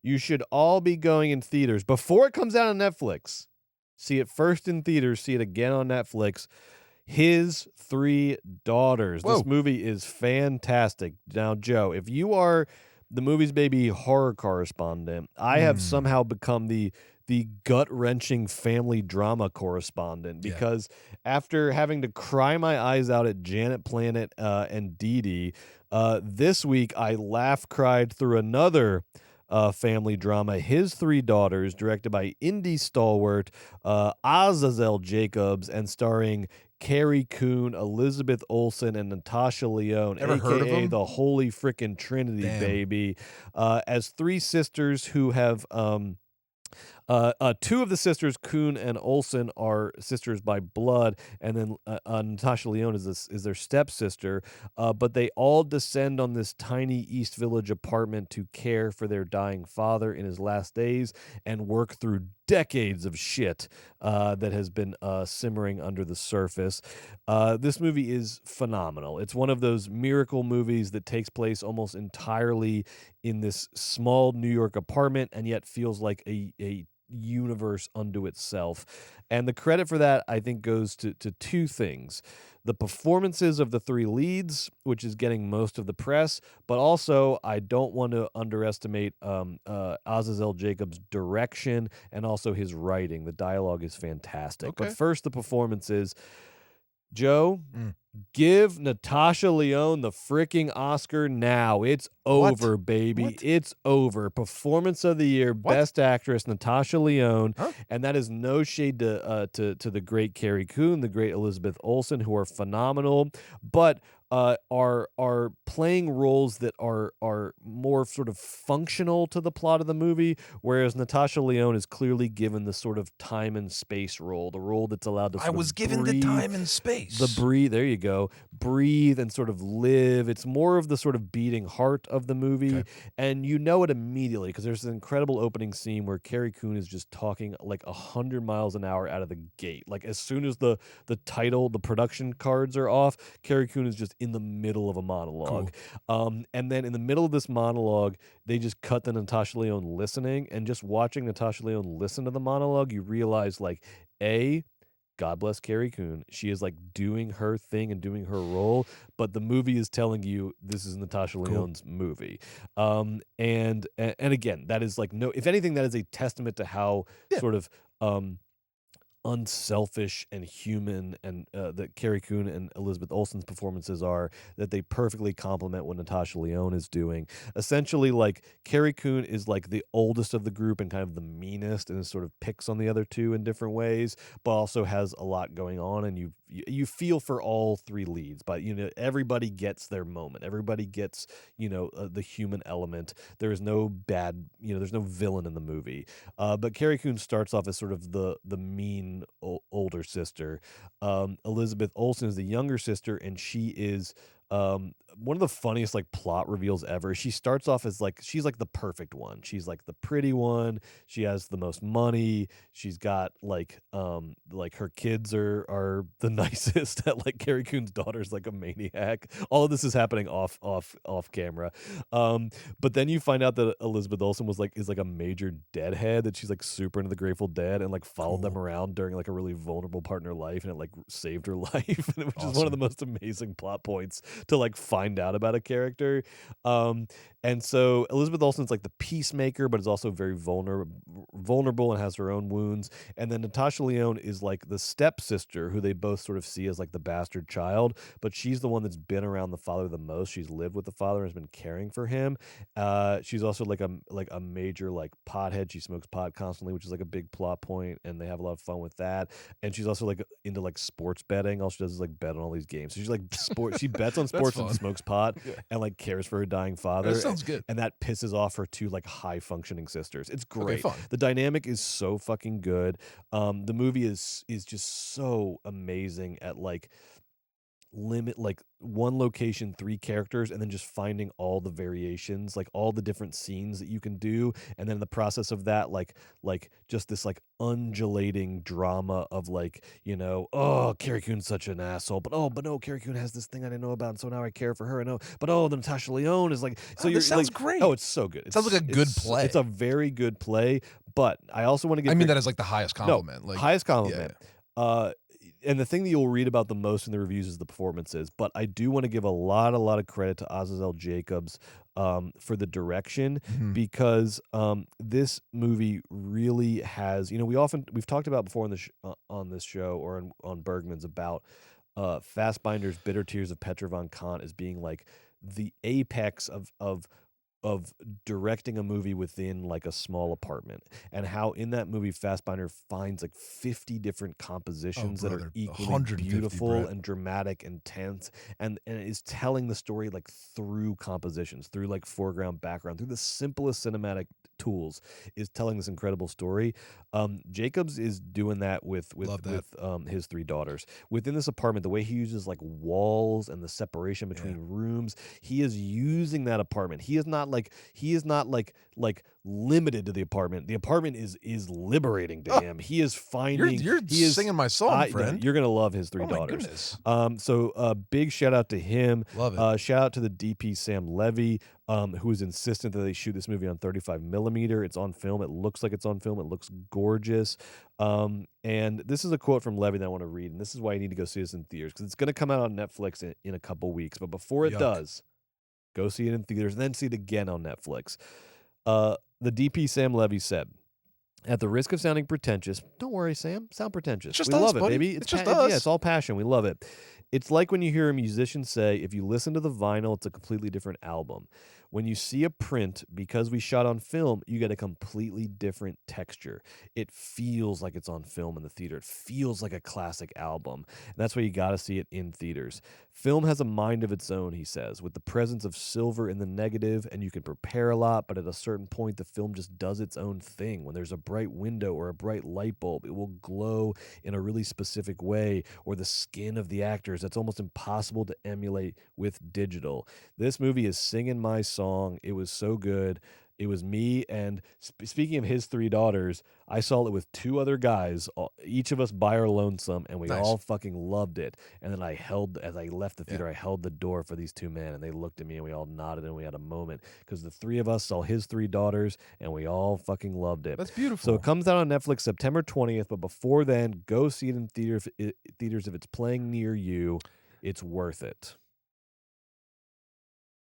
you should all be going in theaters before it comes out on Netflix. See it first in theaters, see it again on Netflix. His Three Daughters. Whoa. This movie is fantastic. Now, Joe, if you are the Movies Baby horror correspondent, I have somehow become the gut-wrenching family drama correspondent because after having to cry my eyes out at Janet Planet and Dee Dee, this week I cried through another family drama, His Three Daughters, directed by indie stalwart Azazel Jacobs and starring Carrie Coon, Elizabeth Olsen, and Natasha Lyonne, Ever heard of a.k.a. them? the Holy Frickin' Trinity, baby, as three sisters who have two of the sisters, Kuhn and Olsen, are sisters by blood, and then Natasha Lyonne is their stepsister. But they all descend on this tiny East Village apartment to care for their dying father in his last days and work through decades of shit that has been simmering under the surface. This movie is phenomenal. It's one of those miracle movies that takes place almost entirely in this small New York apartment and yet feels like a universe unto itself. And the credit for that, I think, goes to two things. The performances of the three leads, which is getting most of the press, but also I don't want to underestimate Azazel Jacobs' direction and also his writing. The dialogue is fantastic. Okay. But first, the performances. Joe, give Natasha Lyonne the freaking Oscar now. It's over, baby. What? It's over. Performance of the year, Best Actress, Natasha Lyonne. And that is no shade to the great Carrie Coon, the great Elizabeth Olsen, who are phenomenal, but are playing roles that are more sort of functional to the plot of the movie, whereas Natasha Lyonne is clearly given the sort of time and space role, the role that's allowed to sort I was of given the breathe, time and space. there you go, breathe and sort of live. It's more of the sort of beating heart of the movie, and you know it immediately because there's an incredible opening scene where Carrie Coon is just talking like 100 miles an hour out of the gate. Like as soon as the production cards are off, Carrie Coon is just in the middle of a monologue. And then in the middle of this monologue, they just cut to Natasha Lyonne listening, and just watching Natasha Lyonne listen to the monologue, you realize like, God bless Carrie Coon. She is like doing her thing and doing her role, but the movie is telling you this is Natasha Lyonne's movie. And again, that is like if anything, that is a testament to how sort of unselfish and human and that Carrie Coon and Elizabeth Olsen's performances are, that they perfectly complement what Natasha Lyonne is doing. Essentially, like Carrie Coon is like the oldest of the group and kind of the meanest, and sort of picks on the other two in different ways, but also has a lot going on, and you feel for all three leads, but everybody gets their moment. Everybody gets the human element. There is no bad, there's no villain in the movie. But Carrie Coon starts off as sort of the mean older sister. Elizabeth Olsen is the younger sister, and she is one of the funniest like plot reveals ever. She starts off as like, she's like the perfect one. She's like the pretty one. She has the most money. She's got like her kids are the nicest. That like Carrie Coon's daughter's like a maniac. All of this is happening off camera. But then you find out that Elizabeth Olsen is like a major deadhead, that she's like super into the Grateful Dead and like followed them around during like a really vulnerable part in her life, and it like saved her life, which is one of the most amazing plot points to like find out about a character. And so Elizabeth Olsen's like the peacemaker, but is also very vulnerable and has her own wounds. And then Natasha Lyonne is like the stepsister, who they both sort of see as like the bastard child, but she's the one that's been around the father the most. She's lived with the father and has been caring for him. She's also like a major like pothead. She smokes pot constantly, which is like a big plot point, and they have a lot of fun with that. And she's also like into like sports betting. All she does is like bet on all these games. So she's like she bets on sports and smokes pot and like cares for her dying father. That sounds good. And that pisses off her two like high functioning sisters. It's great. Okay, fine. The dynamic is so fucking good. The movie is just so amazing at like limit like one location, 3 characters, and then just finding all the variations, like all the different scenes that you can do, and then in the process of that, like just this like undulating drama of like, oh, Carrie Coon's such an asshole, but no, Carrie Coon has this thing I didn't know about, and so now I care for her. I know, but oh, the Natasha Lyonne is like, so Oh, you're this sounds like, great. oh, it's so good. It sounds like a good play. It's a very good play, but I also want to give. I mean, that is like the highest compliment. No, like highest compliment. Yeah. And the thing that you'll read about the most in the reviews is the performances. But I do want to give a lot of credit to Azazel Jacobs for the direction, because this movie really has. We've talked about before on this show or on Bergman's about Fassbinder's Bitter Tears of Petra von Kant as being like the apex of directing a movie within like a small apartment, and how in that movie Fassbinder finds like 50 different compositions that are equally beautiful and dramatic and tense, and is telling the story like through compositions, through like foreground, background, through the simplest cinematic tools, is telling this incredible story. Jacobs is doing that with his 3 daughters within this apartment. The way he uses like walls and the separation between rooms, he is using that apartment. He is not like limited to the apartment. The apartment is liberating to him. He is finding. You're singing my song, friend. You're gonna love his 3 daughters. Goodness. So big shout out to him. Love it. Shout out to the DP Sam Levy, who is insistent that they shoot this movie on 35 millimeter. It's on film. It looks like it's on film. It looks gorgeous. And this is a quote from Levy that I want to read, and this is why you need to go see this in theaters, because it's going to come out on Netflix in a couple weeks. But before it does, go see it in theaters and then see it again on Netflix. The DP Sam Levy said, "At the risk of sounding pretentious, don't worry, Sam. Sound pretentious. We love it, buddy. baby. It's just us. Yeah, it's all passion. We love it. It's like when you hear a musician say, if you listen to the vinyl, it's a completely different album. When you see a print, because we shot on film, you get a completely different texture. It feels like it's on film in the theater. It feels like a classic album. And that's why you got to see it in theaters. Film has a mind of its own," he says, "with the presence of silver in the negative, and you can prepare a lot, but at a certain point, the film just does its own thing. When there's a bright window or a bright light bulb, it will glow in a really specific way, or the skin of the actors. That's almost impossible to emulate with digital. This movie is singing my song. It was so good. It was me, and speaking of his 3 daughters, I saw it with 2 other guys, each of us by our lonesome, and we all fucking loved it. And then as I left the theater, I held the door for these 2 men, and they looked at me, and we all nodded, and we had a moment, because the 3 of us saw his 3 daughters, and we all fucking loved it. That's beautiful. So it comes out on Netflix September 20th, but before then, go see it in theaters if it's playing near you. It's worth it.